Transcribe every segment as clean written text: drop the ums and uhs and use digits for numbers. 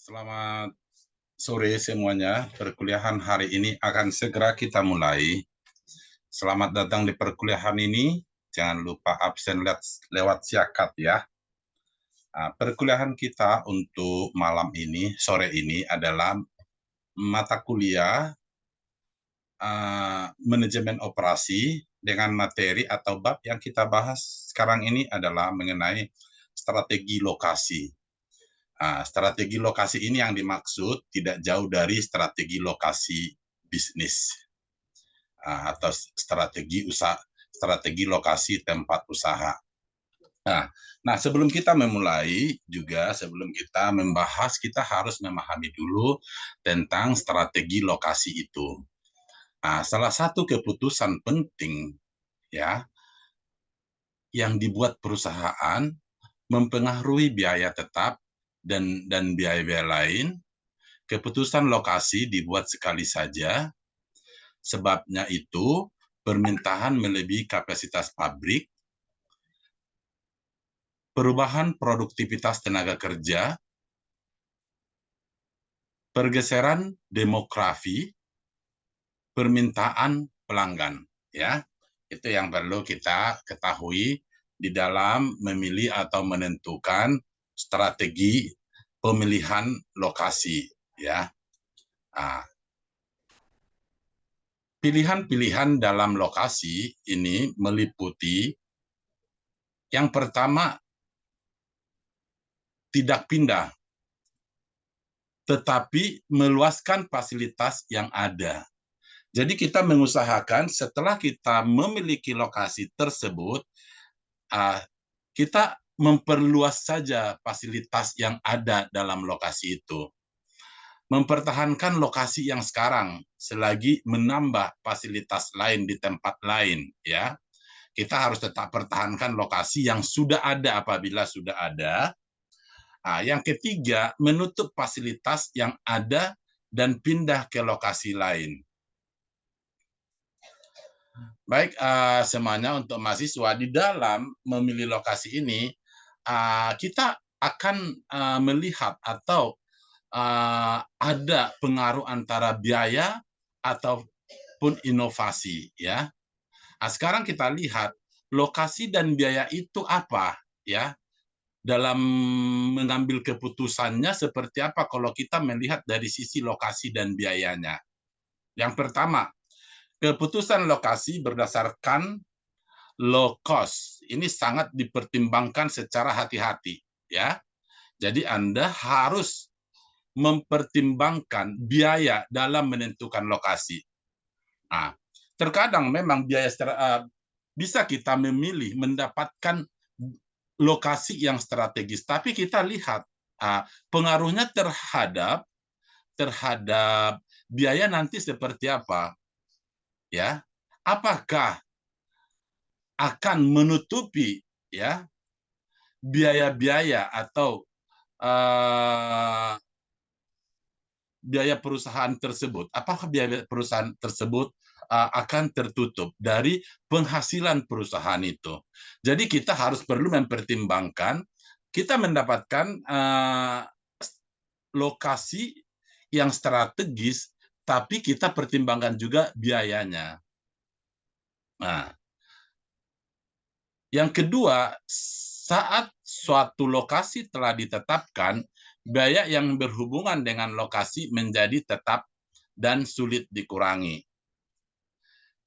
Selamat sore semuanya. Perkuliahan hari ini akan segera kita mulai. Selamat datang di perkuliahan ini. Jangan lupa absen lewat siakat ya. Nah, perkuliahan kita untuk malam ini, sore ini adalah mata kuliah manajemen operasi dengan materi atau bab yang kita bahas sekarang ini adalah mengenai strategi lokasi. Strategi lokasi ini yang dimaksud tidak jauh dari strategi lokasi bisnis atau strategi lokasi tempat usaha. Nah, sebelum kita memulai juga, sebelum kita membahas, kita harus memahami dulu tentang strategi lokasi itu. Salah satu keputusan penting ya yang dibuat perusahaan mempengaruhi biaya tetap dan biaya-biaya lain. Keputusan lokasi dibuat sekali saja, sebabnya itu permintaan melebihi kapasitas pabrik, perubahan produktivitas tenaga kerja, pergeseran demografi, permintaan pelanggan. Ya, itu yang perlu kita ketahui di dalam memilih atau menentukan strategi pemilihan lokasi. Ya, pilihan-pilihan dalam lokasi ini meliputi yang pertama, tidak pindah, tetapi meluaskan fasilitas yang ada. Jadi kita mengusahakan setelah kita memiliki lokasi tersebut, kita memperluas saja fasilitas yang ada dalam lokasi itu. Mempertahankan lokasi yang sekarang selagi menambah fasilitas lain di tempat lain, ya. Kita harus tetap pertahankan lokasi yang sudah ada apabila sudah ada. Yang ketiga, menutup fasilitas yang ada dan pindah ke lokasi lain. Baik, semuanya untuk mahasiswa di dalam memilih lokasi ini, kita akan melihat atau ada pengaruh antara biaya ataupun inovasi, ya. Sekarang kita lihat lokasi dan biaya itu apa, ya. Dalam mengambil keputusannya seperti apa kalau kita melihat dari sisi lokasi dan biayanya. Yang pertama, keputusan lokasi berdasarkan low cost. Ini sangat dipertimbangkan secara hati-hati, ya. Jadi Anda harus mempertimbangkan biaya dalam menentukan lokasi. Terkadang memang biaya bisa kita memilih mendapatkan lokasi yang strategis, tapi kita lihat pengaruhnya terhadap biaya nanti seperti apa, ya. Apakah akan menutupi ya biaya-biaya atau biaya perusahaan tersebut? Apakah biaya perusahaan tersebut akan tertutup dari penghasilan perusahaan itu? Jadi kita harus perlu mempertimbangkan kita mendapatkan lokasi yang strategis, tapi kita pertimbangkan juga biayanya. Nah, yang kedua, saat suatu lokasi telah ditetapkan, biaya yang berhubungan dengan lokasi menjadi tetap dan sulit dikurangi.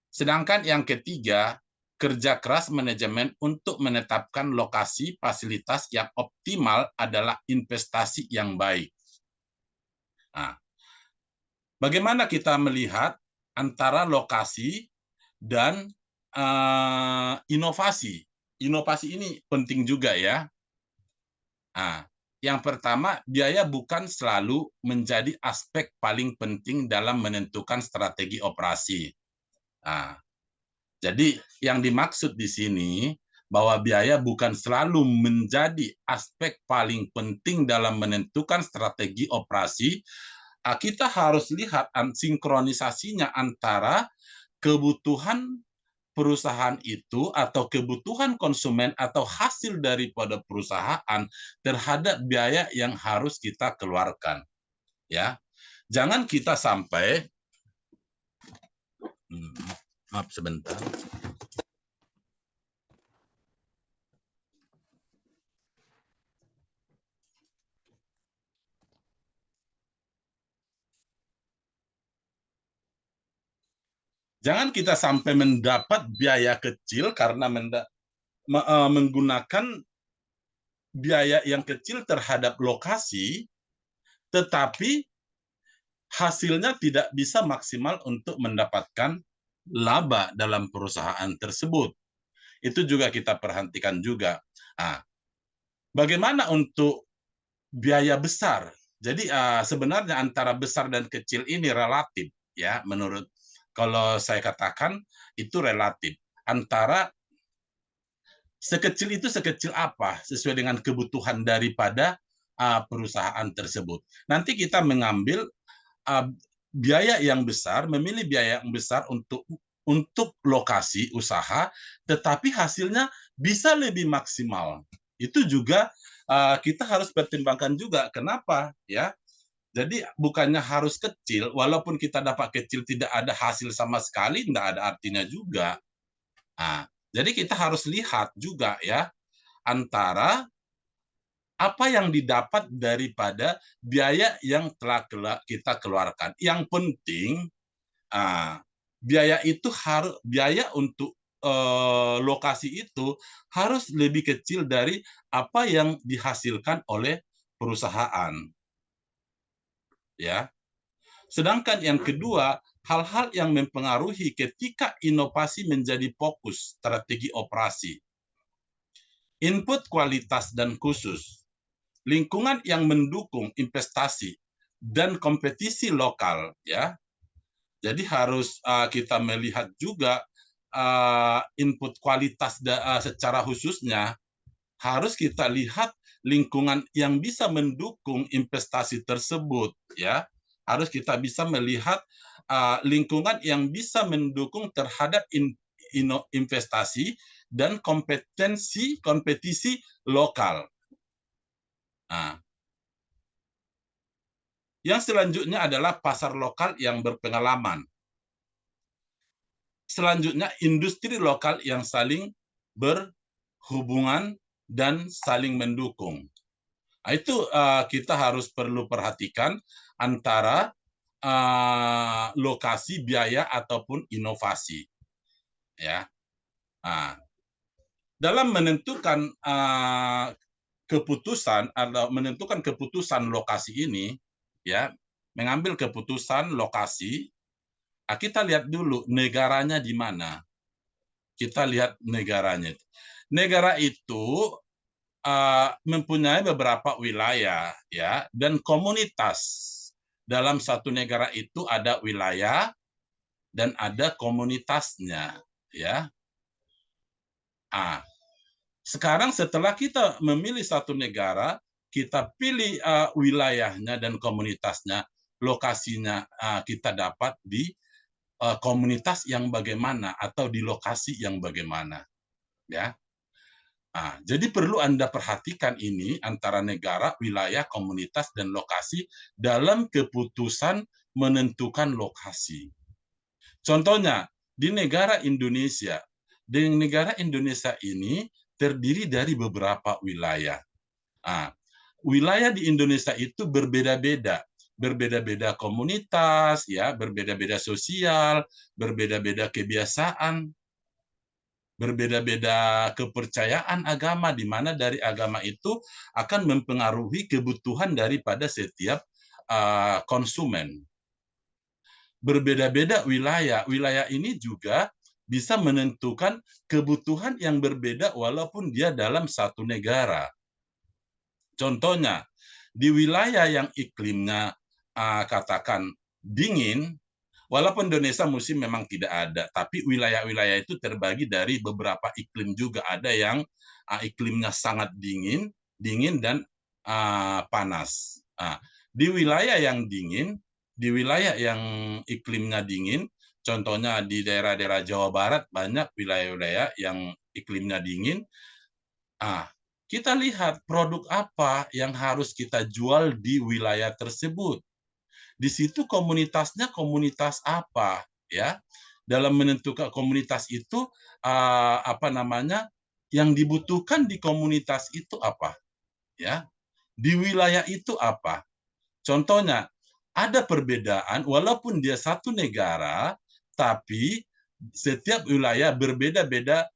Sedangkan yang ketiga, kerja keras manajemen untuk menetapkan lokasi fasilitas yang optimal adalah investasi yang baik. Nah, bagaimana kita melihat antara lokasi dan inovasi? Inovasi ini penting juga ya. Yang pertama, biaya bukan selalu menjadi aspek paling penting dalam menentukan strategi operasi. Jadi yang dimaksud di sini bahwa biaya bukan selalu menjadi aspek paling penting dalam menentukan strategi operasi. Kita harus lihat sinkronisasinya antara kebutuhan perusahaan itu atau kebutuhan konsumen atau hasil daripada perusahaan terhadap biaya yang harus kita keluarkan, ya. Jangan kita sampai maaf sebentar. Jangan kita sampai mendapat biaya kecil karena menggunakan biaya yang kecil terhadap lokasi, tetapi hasilnya tidak bisa maksimal untuk mendapatkan laba dalam perusahaan tersebut. Itu juga kita perhatikan juga. Nah, bagaimana untuk biaya besar? Jadi sebenarnya antara besar dan kecil ini relatif, ya, menurut kalau saya katakan itu relatif. Antara sekecil itu sekecil apa sesuai dengan kebutuhan daripada perusahaan tersebut. Nanti kita mengambil biaya yang besar, memilih biaya yang besar untuk lokasi usaha, tetapi hasilnya bisa lebih maksimal. Itu juga kita harus pertimbangkan juga. Kenapa? Ya, jadi bukannya harus kecil, walaupun kita dapat kecil tidak ada hasil sama sekali, tidak ada artinya juga. Nah, jadi kita harus lihat juga ya antara apa yang didapat daripada biaya yang telah kita keluarkan. Yang penting biaya itu harus biaya untuk lokasi itu harus lebih kecil dari apa yang dihasilkan oleh perusahaan. Ya. Sedangkan yang kedua, hal-hal yang mempengaruhi ketika inovasi menjadi fokus strategi operasi. Input kualitas dan khusus, lingkungan yang mendukung investasi dan kompetisi lokal, ya. Jadi harus kita melihat juga input kualitas secara khususnya harus kita lihat lingkungan yang bisa mendukung investasi tersebut, ya. Harus kita bisa melihat lingkungan yang bisa mendukung terhadap investasi dan kompetisi lokal. Nah, yang selanjutnya adalah pasar lokal yang berpengalaman. Selanjutnya, industri lokal yang saling berhubungan dan saling mendukung. Nah, itu kita harus perlu perhatikan antara lokasi, biaya, ataupun inovasi. Ya. Nah, dalam menentukan keputusan atau menentukan keputusan lokasi ini, ya, mengambil keputusan lokasi, kita lihat dulu negaranya di mana. Kita lihat negaranya. Negara itu mempunyai beberapa wilayah, ya, dan komunitas. Dalam satu negara itu ada wilayah dan ada komunitasnya, ya. Sekarang setelah kita memilih satu negara, kita pilih wilayahnya dan komunitasnya, lokasinya kita dapat di komunitas yang bagaimana atau di lokasi yang bagaimana, ya. Jadi perlu Anda perhatikan ini antara negara, wilayah, komunitas, dan lokasi dalam keputusan menentukan lokasi. Contohnya, di negara Indonesia. Di negara Indonesia ini terdiri dari beberapa wilayah. Wilayah di Indonesia itu berbeda-beda. Berbeda-beda komunitas, ya, berbeda-beda sosial, berbeda-beda kebiasaan, berbeda-beda kepercayaan agama, di mana dari agama itu akan mempengaruhi kebutuhan daripada setiap konsumen. Berbeda-beda wilayah. Wilayah ini juga bisa menentukan kebutuhan yang berbeda walaupun dia dalam satu negara. Contohnya, di wilayah yang iklimnya katakan dingin, walaupun Indonesia musim memang tidak ada, tapi wilayah-wilayah itu terbagi dari beberapa iklim juga. Ada yang iklimnya sangat dingin dan panas. Di wilayah yang dingin, di wilayah yang iklimnya dingin, Contohnya di daerah-daerah Jawa Barat banyak wilayah-wilayah yang iklimnya dingin. Kita lihat produk apa yang harus kita jual di wilayah tersebut. Di situ komunitasnya komunitas apa, ya. Dalam menentukan komunitas itu apa namanya? Yang dibutuhkan di komunitas itu apa, ya. Di wilayah itu apa. Contohnya, ada perbedaan walaupun dia satu negara, tapi setiap wilayah berbeda-beda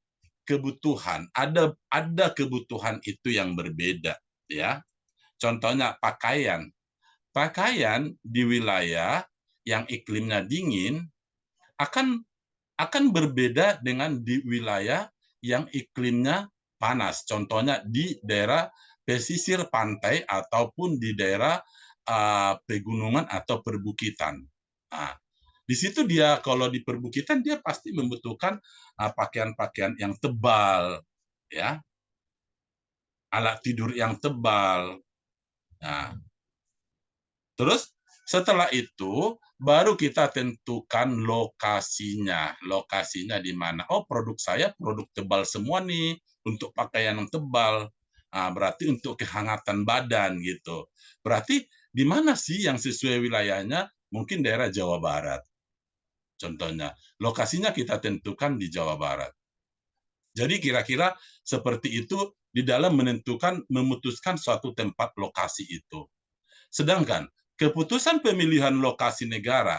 kebutuhan. Ada kebutuhan itu yang berbeda, ya. Contohnya pakaian. Pakaian di wilayah yang iklimnya dingin akan berbeda dengan di wilayah yang iklimnya panas. Contohnya di daerah pesisir pantai ataupun di daerah pegunungan atau perbukitan. Nah, di situ dia kalau di perbukitan dia pasti membutuhkan pakaian-pakaian yang tebal, ya, alat tidur yang tebal. Nah, terus setelah itu baru kita tentukan lokasinya. Lokasinya di mana? Oh, produk saya produk tebal semua nih untuk pakaian yang tebal. Berarti untuk kehangatan badan gitu. Berarti di mana sih yang sesuai wilayahnya? Mungkin daerah Jawa Barat. Contohnya, lokasinya kita tentukan di Jawa Barat. Jadi kira-kira seperti itu di dalam memutuskan suatu tempat lokasi itu. Sedangkan keputusan pemilihan lokasi negara,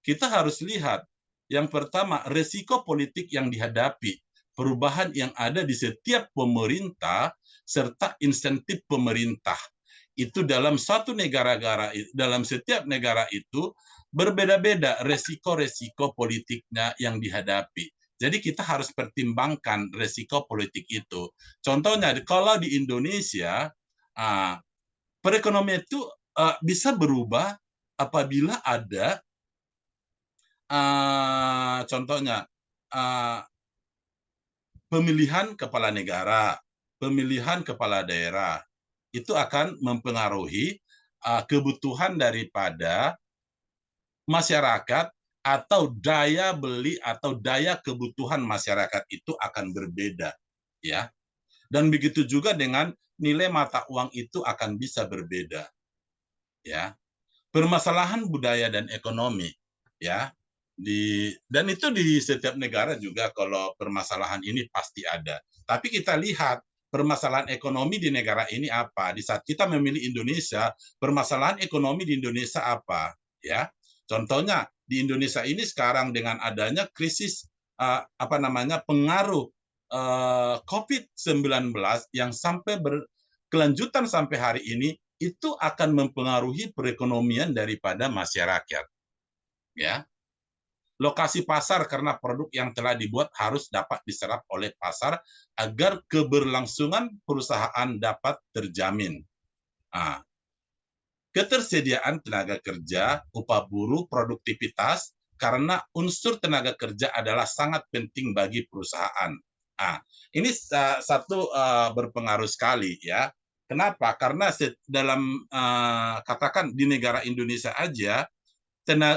kita harus lihat yang pertama resiko politik yang dihadapi, perubahan yang ada di setiap pemerintah serta insentif pemerintah. Itu dalam dalam setiap negara itu berbeda-beda resiko-resiko politiknya yang dihadapi. Jadi kita harus pertimbangkan resiko politik itu. Contohnya kalau di Indonesia perekonomian itu bisa berubah apabila ada contohnya pemilihan kepala negara, pemilihan kepala daerah itu akan mempengaruhi kebutuhan daripada masyarakat atau daya beli atau daya kebutuhan masyarakat itu akan berbeda, ya. Dan begitu juga dengan nilai mata uang itu akan bisa berbeda, ya. Permasalahan budaya dan ekonomi, ya. Dan itu di setiap negara juga kalau permasalahan ini pasti ada. Tapi kita lihat permasalahan ekonomi di negara ini apa. Di saat kita memilih Indonesia, permasalahan ekonomi di Indonesia apa, ya. Contohnya di Indonesia ini sekarang dengan adanya krisis apa namanya pengaruh COVID-19 yang sampai berkelanjutan sampai hari ini itu akan mempengaruhi perekonomian daripada masyarakat, ya. Lokasi pasar karena produk yang telah dibuat harus dapat diserap oleh pasar agar keberlangsungan perusahaan dapat terjamin. Ketersediaan tenaga kerja, upah buruh, produktivitas, karena unsur tenaga kerja adalah sangat penting bagi perusahaan. Ini satu berpengaruh sekali, ya. Kenapa? Karena dalam katakan di negara Indonesia aja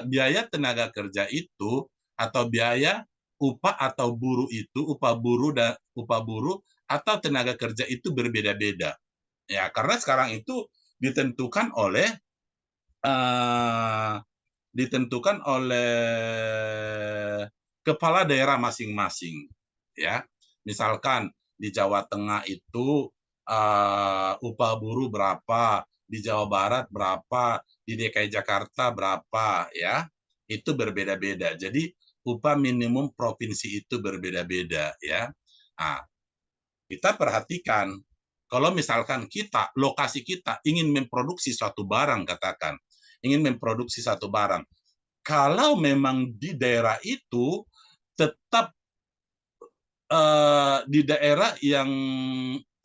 biaya tenaga kerja itu atau biaya upah atau buruh itu upah buruh atau tenaga kerja itu berbeda-beda, ya, karena sekarang itu ditentukan oleh uh, kepala daerah masing-masing, ya. Misalkan di Jawa Tengah itu upah buruh berapa, di Jawa Barat berapa, di DKI Jakarta berapa, ya. Itu berbeda-beda. Jadi upah minimum provinsi itu berbeda-beda, ya. Kita perhatikan kalau misalkan lokasi kita ingin memproduksi suatu barang, katakan ingin memproduksi satu barang, kalau memang di daerah itu tetap di daerah yang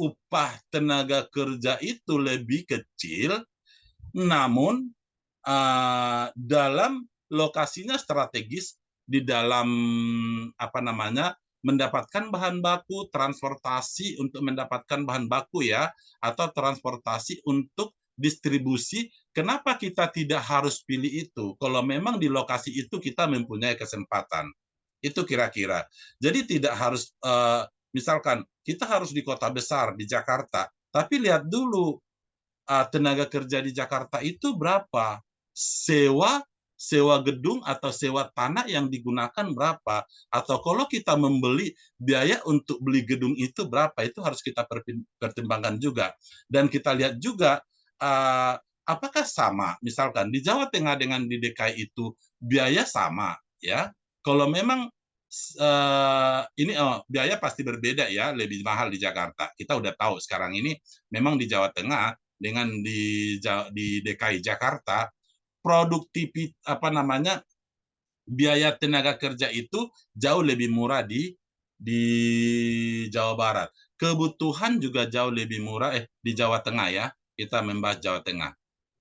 upah tenaga kerja itu lebih kecil, namun dalam lokasinya strategis di dalam apa namanya mendapatkan bahan baku, transportasi untuk mendapatkan bahan baku, ya, atau transportasi untuk distribusi kenapa kita tidak harus pilih itu? Kalau memang di lokasi itu kita mempunyai kesempatan. Itu kira-kira. Jadi tidak harus, misalkan kita harus di kota besar, di Jakarta, tapi lihat dulu tenaga kerja di Jakarta itu berapa, sewa sewa gedung atau sewa tanah yang digunakan berapa, atau kalau kita membeli, biaya untuk beli gedung itu berapa, itu harus kita pertimbangkan juga. Dan kita lihat juga apakah sama, misalkan di Jawa Tengah dengan di DKI itu biaya sama, ya. Kalau memang ini biaya pasti berbeda ya, lebih mahal di Jakarta. Kita udah tahu sekarang ini memang di Jawa Tengah dengan di DKI Jakarta, produktivitas apa namanya, biaya tenaga kerja itu jauh lebih murah di Jawa Barat. Kebutuhan juga jauh lebih murah di Jawa Tengah ya. Kita membahas Jawa Tengah.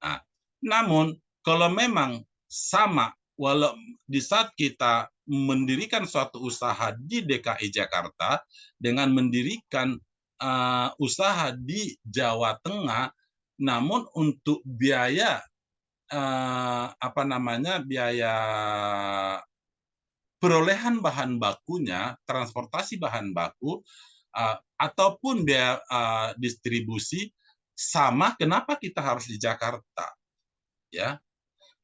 Nah, namun kalau memang sama, walau di saat kita mendirikan suatu usaha di DKI Jakarta dengan mendirikan usaha di Jawa Tengah, namun untuk biaya apa namanya, biaya perolehan bahan bakunya, transportasi bahan baku, ataupun biaya distribusi sama, kenapa kita harus di Jakarta? Ya,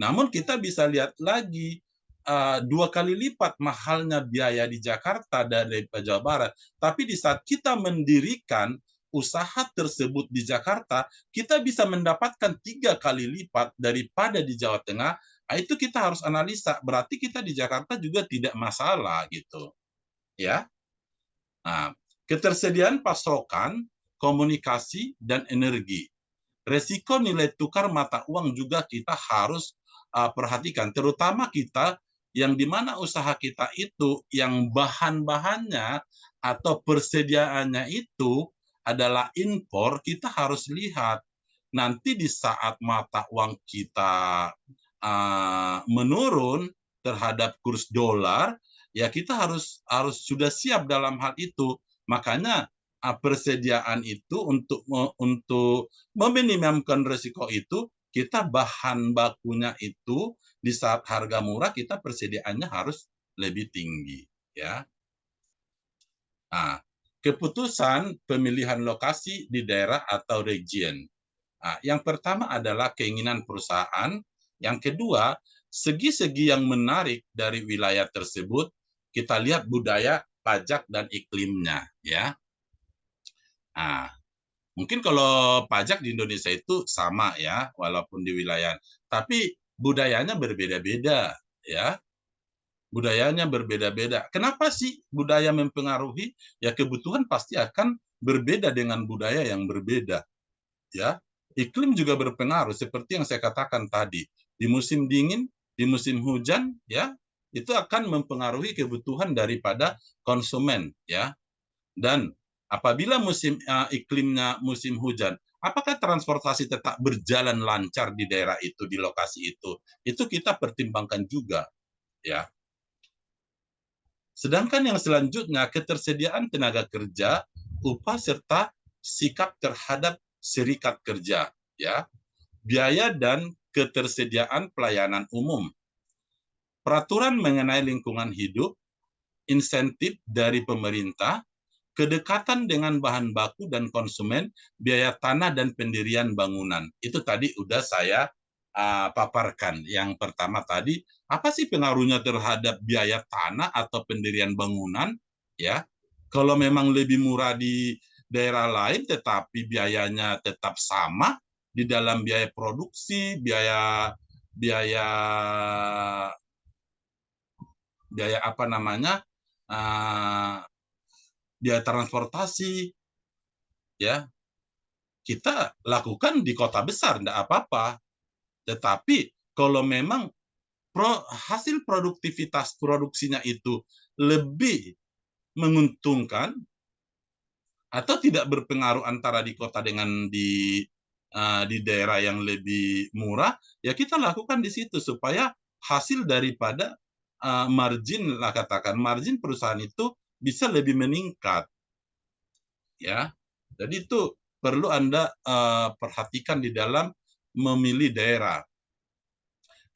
namun kita bisa lihat lagi 2 kali lipat mahalnya biaya di Jakarta dari Jawa Barat. Tapi di saat kita mendirikan usaha tersebut di Jakarta, kita bisa mendapatkan 3 kali lipat daripada di Jawa Tengah. Nah, itu kita harus analisa. Berarti kita di Jakarta juga tidak masalah gitu, ya. Nah, ketersediaan pasokan, komunikasi, dan energi. Resiko nilai tukar mata uang juga kita harus perhatikan, terutama kita yang di mana usaha kita itu yang bahan-bahannya atau persediaannya itu adalah impor, kita harus lihat nanti di saat mata uang kita menurun terhadap kurs dolar, ya kita harus sudah siap dalam hal itu. Makanya persediaan itu untuk meminimumkan risiko itu, kita bahan bakunya itu di saat harga murah kita persediaannya harus lebih tinggi, ya. Nah, keputusan pemilihan lokasi di daerah atau region. Nah, yang pertama adalah keinginan perusahaan, yang kedua segi-segi yang menarik dari wilayah tersebut, kita lihat budaya, pajak, dan iklimnya, ya. Nah, mungkin kalau pajak di Indonesia itu sama ya, walaupun di wilayah, tapi budayanya berbeda-beda ya. Budayanya berbeda-beda. Kenapa sih budaya mempengaruhi? Ya kebutuhan pasti akan berbeda dengan budaya yang berbeda ya. Iklim juga berpengaruh seperti yang saya katakan tadi. Di musim dingin, di musim hujan ya, itu akan mempengaruhi kebutuhan daripada konsumen ya. Dan apabila iklimnya musim hujan, apakah transportasi tetap berjalan lancar di daerah itu, di lokasi itu? Itu kita pertimbangkan juga, ya. Sedangkan yang selanjutnya, ketersediaan tenaga kerja, upah serta sikap terhadap serikat kerja, ya. Biaya dan ketersediaan pelayanan umum. Peraturan mengenai lingkungan hidup, insentif dari pemerintah, kedekatan dengan bahan baku dan konsumen, biaya tanah dan pendirian bangunan. Itu tadi udah saya paparkan. Yang pertama tadi, apa sih pengaruhnya terhadap biaya tanah atau pendirian bangunan? Ya, kalau memang lebih murah di daerah lain, tetapi biayanya tetap sama di dalam biaya produksi, biaya biaya biaya apa namanya, biaya transportasi, ya kita lakukan di kota besar, tidak apa-apa. Tetapi kalau memang hasil produktivitas produksinya itu lebih menguntungkan atau tidak berpengaruh antara di kota dengan di daerah yang lebih murah, ya kita lakukan di situ supaya hasil daripada margin lah, katakan margin perusahaan itu bisa lebih meningkat, ya. Jadi itu perlu Anda perhatikan di dalam memilih daerah.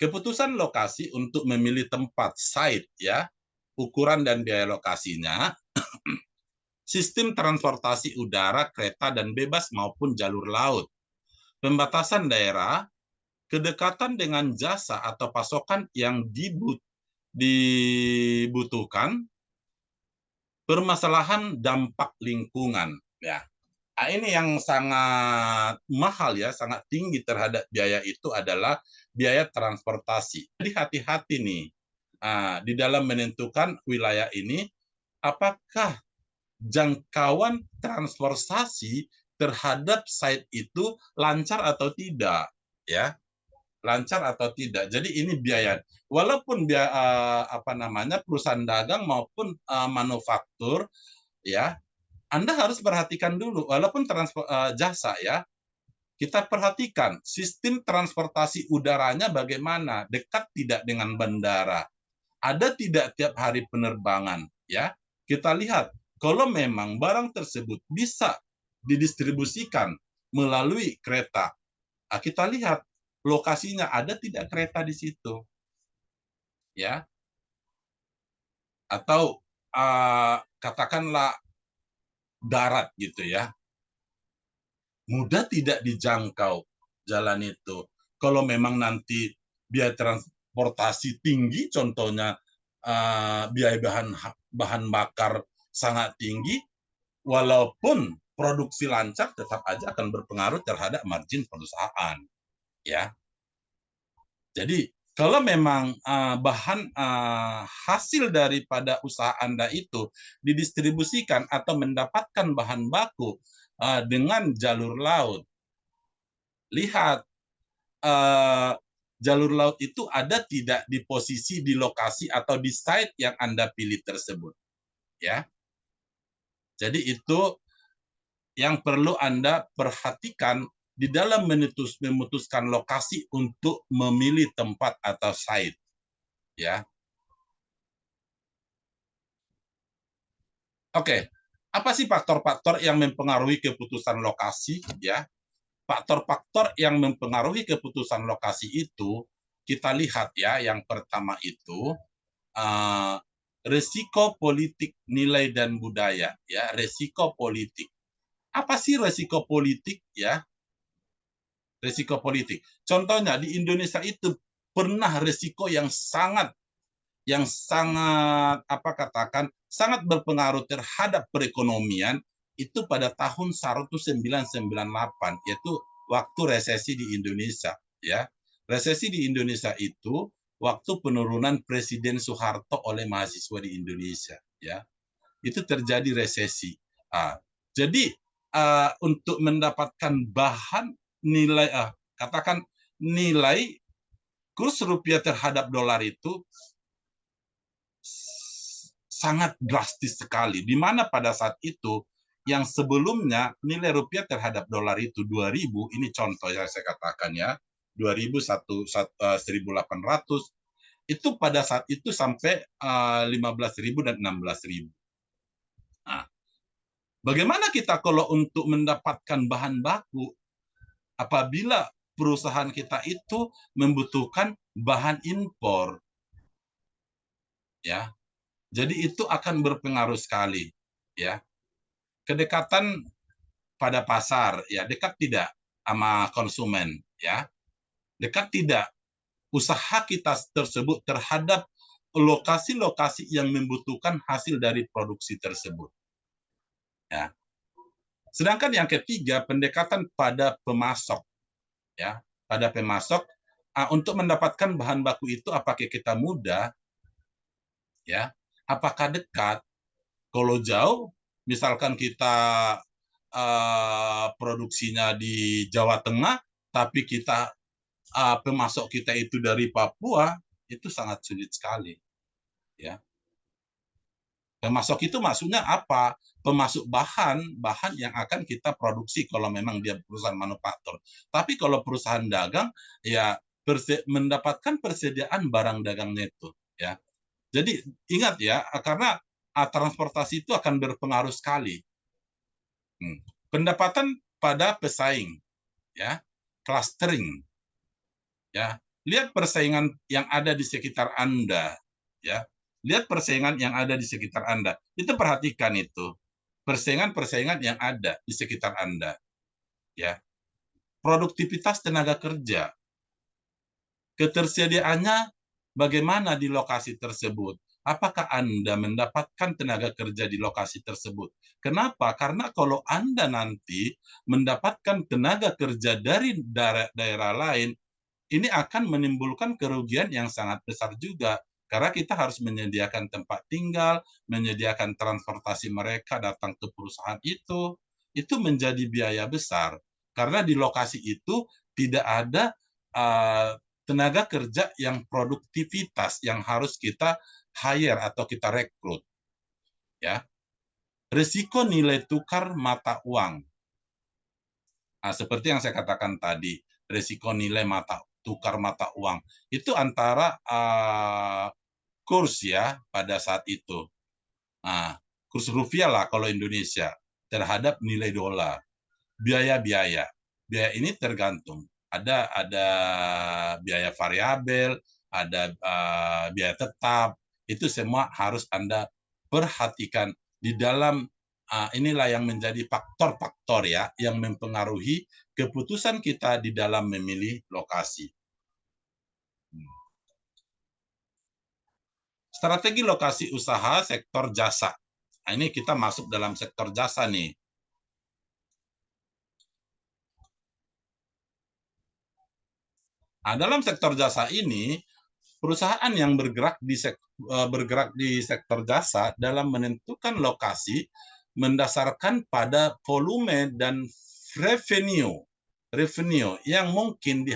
Keputusan lokasi untuk memilih tempat site ya, ukuran dan biaya lokasinya, sistem transportasi udara, kereta dan bebas maupun jalur laut. Pembatasan daerah, kedekatan dengan jasa atau pasokan yang dibutuhkan, permasalahan dampak lingkungan ya. Nah, ini yang sangat mahal ya, sangat tinggi terhadap biaya itu adalah biaya transportasi. Jadi hati-hati nih di dalam menentukan wilayah ini, apakah jangkauan transportasi terhadap site itu lancar atau tidak ya, lancar atau tidak. Jadi ini biaya. Walaupun perusahaan dagang maupun manufaktur ya, Anda harus perhatikan dulu, walaupun jasa ya, kita perhatikan sistem transportasi udaranya bagaimana, dekat tidak dengan bandara, ada tidak tiap hari penerbangan, ya. Kita lihat, kalau memang barang tersebut bisa didistribusikan melalui kereta, kita lihat lokasinya ada tidak kereta di situ, ya. Atau katakanlah darat gitu ya, mudah tidak dijangkau jalan itu. Kalau memang nanti biaya transportasi tinggi, contohnya biaya bahan bakar sangat tinggi, walaupun produksi lancar tetap aja akan berpengaruh terhadap margin perusahaan. Ya, jadi kalau memang hasil daripada usaha Anda itu didistribusikan atau mendapatkan bahan baku dengan jalur laut, lihat jalur laut itu ada tidak di posisi, di lokasi atau di site yang Anda pilih tersebut, ya. Jadi itu yang perlu Anda perhatikan di dalam memutuskan lokasi untuk memilih tempat atau site, ya. Oke, apa sih faktor-faktor yang mempengaruhi keputusan lokasi, ya? Faktor-faktor yang mempengaruhi keputusan lokasi itu kita lihat ya, yang pertama itu resiko politik, nilai dan budaya ya, resiko politik. Apa sih resiko politik ya? Resiko politik. Contohnya di Indonesia itu pernah resiko sangat berpengaruh terhadap perekonomian itu pada tahun 1998, yaitu waktu resesi di Indonesia ya. Resesi di Indonesia itu waktu penurunan Presiden Soeharto oleh mahasiswa di Indonesia ya. Itu terjadi resesi. Jadi untuk mendapatkan bahan nilai katakan nilai kurs rupiah terhadap dolar itu sangat drastis sekali, di mana pada saat itu yang sebelumnya nilai rupiah terhadap dolar itu 2000, ini contoh yang saya katakan ya, 2000 1800 itu pada saat itu sampai 15.000 dan 16.000. Nah, bagaimana kita kalau untuk mendapatkan bahan baku apabila perusahaan kita itu membutuhkan bahan impor, ya. Jadi itu akan berpengaruh sekali, ya. Kedekatan pada pasar, ya, dekat tidak sama konsumen, ya. Dekat tidak usaha kita tersebut terhadap lokasi-lokasi yang membutuhkan hasil dari produksi tersebut, ya. Sedangkan yang ketiga, pendekatan pada pemasok, ya. Pada pemasok, untuk mendapatkan bahan baku itu apakah kita mudah, ya, apakah dekat. Kalau jauh, misalkan kita produksinya di Jawa Tengah, tapi pemasok kita itu dari Papua, itu sangat sulit sekali. Ya. Pemasok itu maksudnya apa? Pemasok bahan yang akan kita produksi kalau memang dia perusahaan manufaktur. Tapi kalau perusahaan dagang, ya mendapatkan persediaan barang dagangnya itu. Ya. Jadi ingat ya, karena transportasi itu akan berpengaruh sekali. Pendapatan pada pesaing, ya, clustering. Ya, lihat persaingan yang ada di sekitar Anda, ya. Lihat persaingan yang ada di sekitar Anda. Itu perhatikan itu. Persaingan-persaingan yang ada di sekitar Anda, ya. Produktivitas tenaga kerja, ketersediaannya bagaimana di lokasi tersebut? Apakah Anda mendapatkan tenaga kerja di lokasi tersebut? Kenapa? Karena kalau Anda nanti mendapatkan tenaga kerja dari daerah lain, ini akan menimbulkan kerugian yang sangat besar juga. Karena kita harus menyediakan tempat tinggal, menyediakan transportasi mereka datang ke perusahaan itu menjadi biaya besar. Karena di lokasi itu tidak ada tenaga kerja yang produktivitas yang harus kita hire atau kita rekrut. Ya, risiko nilai tukar mata uang. Nah, seperti yang saya katakan tadi, risiko nilai tukar mata uang itu antara kurs ya pada saat itu. Nah, kurs rupiah lah kalau Indonesia terhadap nilai dolar. Biaya-biaya. Biaya ini tergantung. Ada biaya variabel, ada biaya tetap. Itu semua harus Anda perhatikan di dalam inilah yang menjadi faktor-faktor ya yang mempengaruhi keputusan kita di dalam memilih lokasi. Strategi lokasi usaha sektor jasa. Nah, ini kita masuk dalam sektor jasa nih. Nah, dalam sektor jasa ini, perusahaan yang bergerak di sektor jasa dalam menentukan lokasi mendasarkan pada volume dan revenue yang mungkin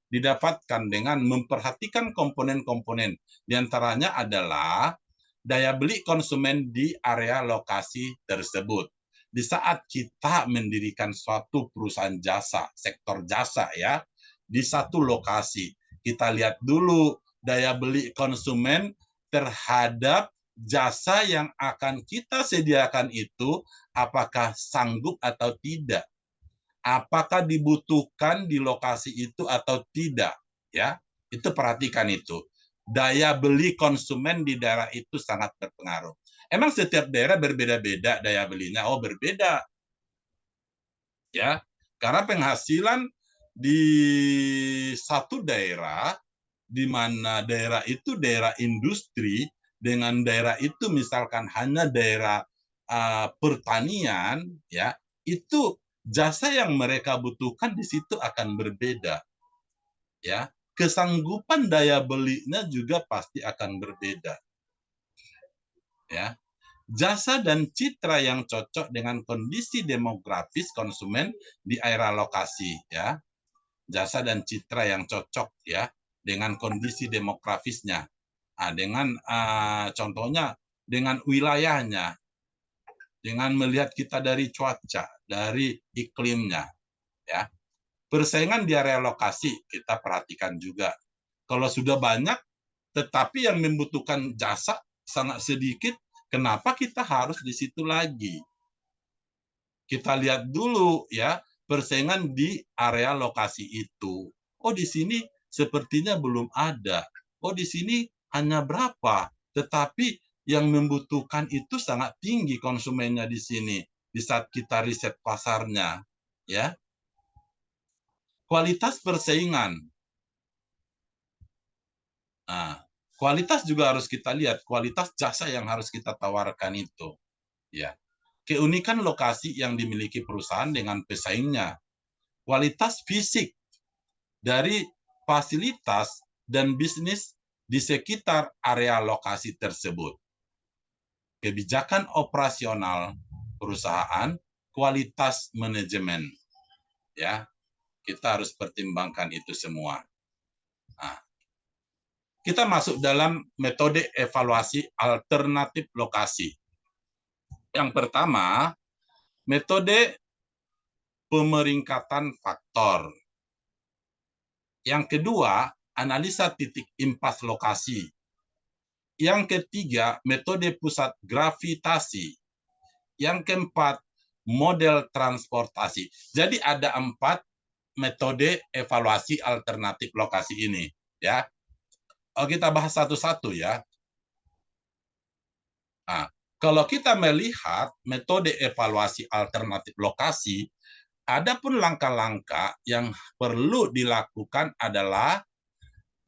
didapatkan dengan memperhatikan komponen-komponen. Di antaranya adalah daya beli konsumen di area lokasi tersebut. Di saat kita mendirikan suatu perusahaan jasa, sektor jasa ya, di satu lokasi, kita lihat dulu daya beli konsumen terhadap jasa yang akan kita sediakan itu apakah sanggup atau tidak, apakah dibutuhkan di lokasi itu atau tidak, ya. Itu perhatikan itu. Daya beli konsumen di daerah itu sangat berpengaruh. Emang setiap daerah berbeda-beda daya belinya? Oh, berbeda. Ya. Karena penghasilan di satu daerah di mana daerah itu daerah industri dengan daerah itu misalkan hanya daerah pertanian ya, itu jasa yang mereka butuhkan di situ akan berbeda ya, kesanggupan daya belinya juga pasti akan berbeda ya. Jasa dan citra yang cocok dengan kondisi demografis konsumen di area lokasi ya, jasa dan citra yang cocok ya dengan kondisi demografisnya. Nah, dengan contohnya dengan wilayahnya, dengan melihat kita dari cuaca, dari iklimnya, ya. Persaingan di area lokasi kita perhatikan juga. Kalau sudah banyak, tetapi yang membutuhkan jasa sangat sedikit, kenapa kita harus di situ lagi? Kita lihat dulu ya persaingan di area lokasi itu. Oh, di sini sepertinya belum ada. Oh, di sini hanya berapa. Tetapi yang membutuhkan itu sangat tinggi konsumennya di sini. Di saat kita riset pasarnya, ya. Kualitas persaingan. Nah, kualitas juga harus kita lihat. Kualitas jasa yang harus kita tawarkan itu, ya. Keunikan lokasi yang dimiliki perusahaan dengan pesaingnya. Kualitas fisik dari fasilitas dan bisnis di sekitar area lokasi tersebut. Kebijakan operasional perusahaan, kualitas manajemen. Ya, kita harus pertimbangkan itu semua. Nah, kita masuk dalam metode evaluasi alternatif lokasi. Yang pertama, metode pemeringkatan faktor. Yang kedua, analisa titik impas lokasi. Yang ketiga, metode pusat gravitasi. Yang keempat, model transportasi. Jadi ada 4 metode evaluasi alternatif lokasi ini, ya. Kita bahas satu-satu ya. Nah, kalau kita melihat metode evaluasi alternatif lokasi, ada pun langkah-langkah yang perlu dilakukan adalah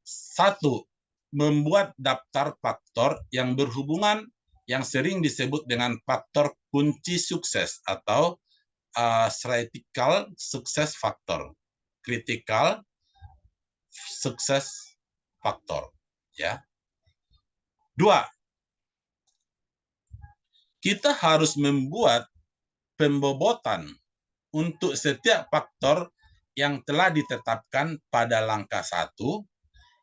satu, membuat daftar faktor yang berhubungan yang sering disebut dengan faktor kunci sukses atau critical success factor. Critical success factor, ya. Dua, kita harus membuat pembobotan untuk setiap faktor yang telah ditetapkan pada langkah 1,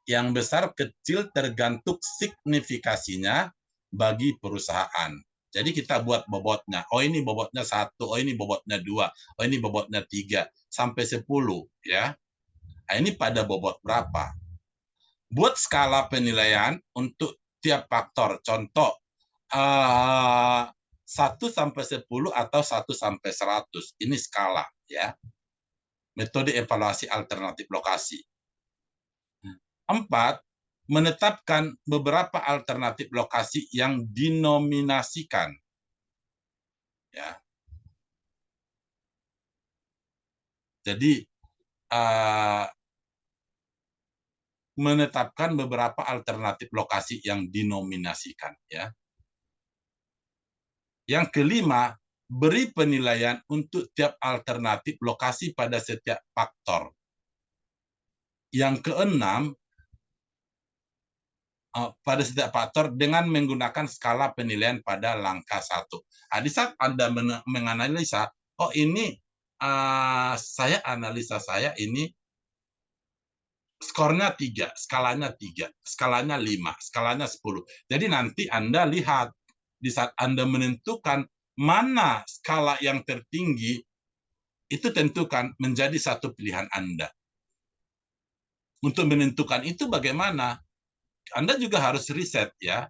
yang besar kecil tergantung signifikasinya bagi perusahaan. Jadi kita buat bobotnya. Oh ini bobotnya 1, oh ini bobotnya 2, oh ini bobotnya 3, sampai 10. Ya. Nah, ini pada bobot berapa? Buat skala penilaian untuk tiap faktor. Contoh, 1 sampai 10 atau 1 sampai 100. Ini skala, ya. Metode evaluasi alternatif lokasi. 4, menetapkan beberapa alternatif lokasi yang dinominasikan. Ya. Jadi menetapkan beberapa alternatif lokasi yang dinominasikan. Ya. Yang kelima, beri penilaian untuk tiap alternatif lokasi pada setiap faktor. Yang keenam, pada setiap faktor dengan menggunakan skala penilaian pada langkah 1. Di saat Anda menganalisa, oh ini saya analisa saya ini skornya 3, skalanya 3, skalanya 5, skalanya 10. Jadi nanti Anda lihat di saat Anda menentukan mana skala yang tertinggi, itu tentukan menjadi satu pilihan Anda. Untuk menentukan itu bagaimana? Anda juga harus riset ya.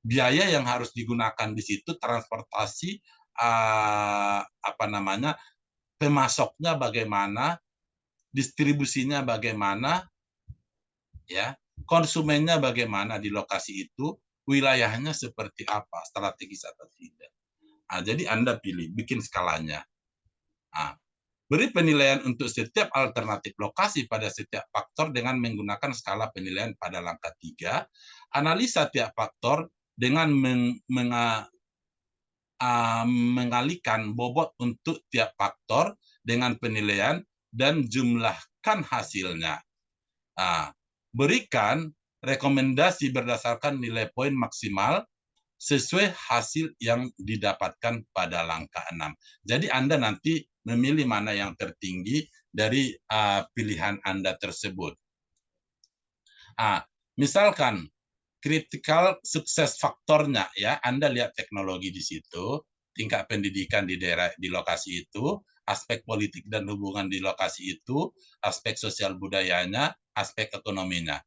Biaya yang harus digunakan di situ, transportasi, pemasoknya bagaimana, distribusinya bagaimana, ya, konsumennya bagaimana di lokasi itu, wilayahnya seperti apa, strategis atau tidak. Jadi Anda pilih, bikin skalanya. Beri penilaian untuk setiap alternatif lokasi pada setiap faktor dengan menggunakan skala penilaian pada langkah 3. Analisa tiap faktor dengan mengalihkan bobot untuk tiap faktor dengan penilaian dan jumlahkan hasilnya. Berikan rekomendasi berdasarkan nilai poin maksimal sesuai hasil yang didapatkan pada langkah 6. Jadi Anda nanti memilih mana yang tertinggi dari pilihan Anda tersebut. Misalkan critical success faktornya, ya, Anda lihat teknologi di situ, tingkat pendidikan di daerah di lokasi itu, aspek politik dan hubungan di lokasi itu, aspek sosial budayanya, aspek ekonominya.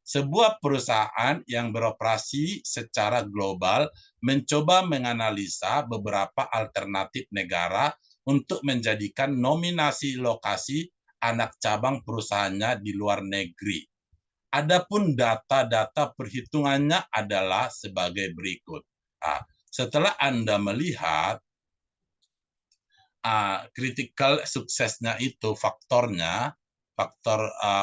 Sebuah perusahaan yang beroperasi secara global mencoba menganalisa beberapa alternatif negara untuk menjadikan nominasi lokasi anak cabang perusahaannya di luar negeri. Adapun data-data perhitungannya adalah sebagai berikut. Setelah Anda melihat critical suksesnya itu, faktornya,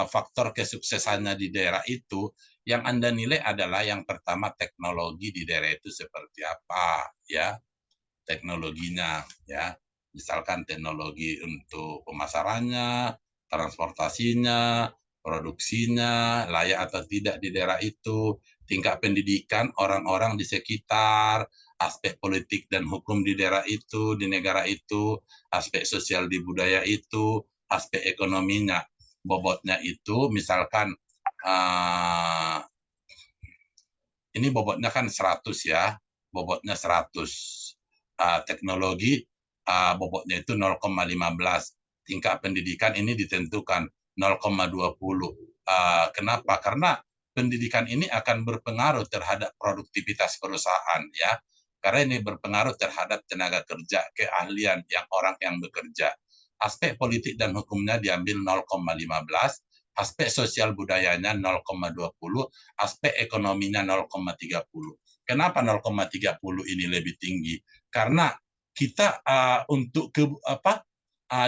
faktor kesuksesannya di daerah itu, yang Anda nilai adalah yang pertama teknologi di daerah itu seperti apa, ya, teknologinya, ya, misalkan teknologi untuk pemasarannya, transportasinya, produksinya, layak atau tidak di daerah itu, tingkat pendidikan orang-orang di sekitar, aspek politik dan hukum di daerah itu, di negara itu, aspek sosial di budaya itu, aspek ekonominya. Bobotnya itu misalkan ini bobotnya kan 100 ya, bobotnya 100. Teknologi bobotnya itu 0,15. Tingkat pendidikan ini ditentukan 0,20. Kenapa? Karena pendidikan ini akan berpengaruh terhadap produktivitas perusahaan, ya. Karena ini berpengaruh terhadap tenaga kerja, keahlian yang orang yang bekerja. aspek politik dan hukumnya diambil 0,15, aspek sosial budayanya 0,20, aspek ekonominya 0,30. Kenapa 0,30 ini lebih tinggi? Karena kita untuk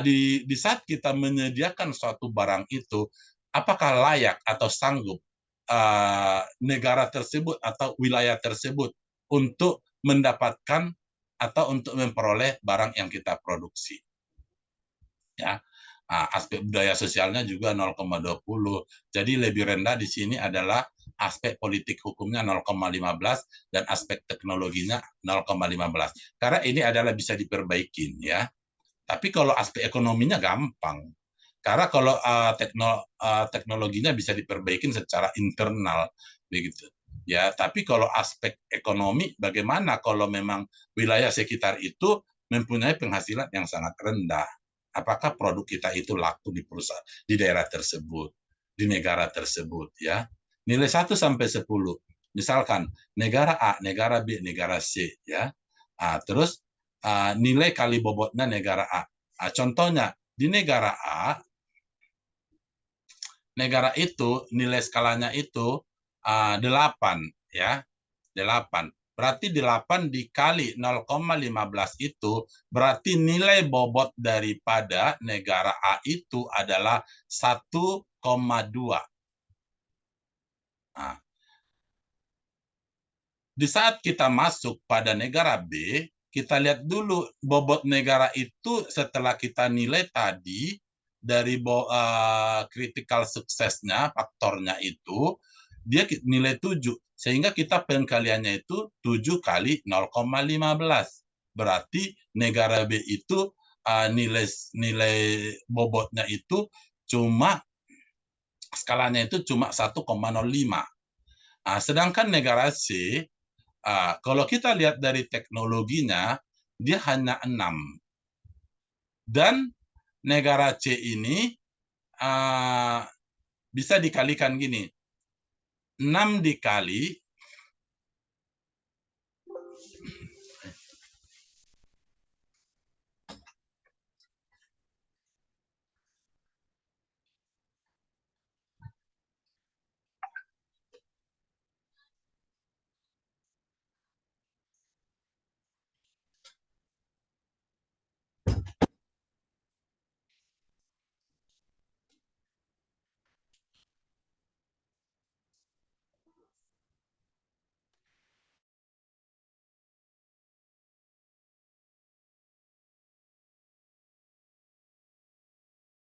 di saat kita menyediakan suatu barang itu, apakah layak atau sanggup negara tersebut atau wilayah tersebut untuk mendapatkan atau untuk memperoleh barang yang kita produksi. Ya. Aspek budaya sosialnya juga 0,20. Jadi lebih rendah di sini adalah aspek politik hukumnya 0,15 dan aspek teknologinya 0,15. Karena ini adalah bisa diperbaiki ya. Tapi kalau aspek ekonominya gampang. Karena kalau teknologinya bisa diperbaiki secara internal begitu. Ya, tapi kalau aspek ekonomi bagaimana kalau memang wilayah sekitar itu mempunyai penghasilan yang sangat rendah? Apakah produk kita itu laku di perusahaan di daerah tersebut, di negara tersebut ya. Nilai 1 sampai 10. Misalkan negara A, negara B, negara C ya. Terus nilai kali bobotnya negara A. Contohnya di negara A, negara itu nilai skalanya itu 8 ya. 8. Berarti 8 dikali 0,15 itu berarti nilai bobot daripada negara A itu adalah 1,2. Nah, di saat kita masuk pada negara B, kita lihat dulu bobot negara itu setelah kita nilai tadi dari critical suksesnya, faktornya itu, dia nilai 7. Sehingga kita pengkaliannya itu 7 kali 0,15. Berarti negara B itu nilai bobotnya itu cuma skalanya itu cuma 1,05. Sedangkan negara C, kalau kita lihat dari teknologinya, dia hanya 6. Dan negara C ini bisa dikalikan gini, 6 dikali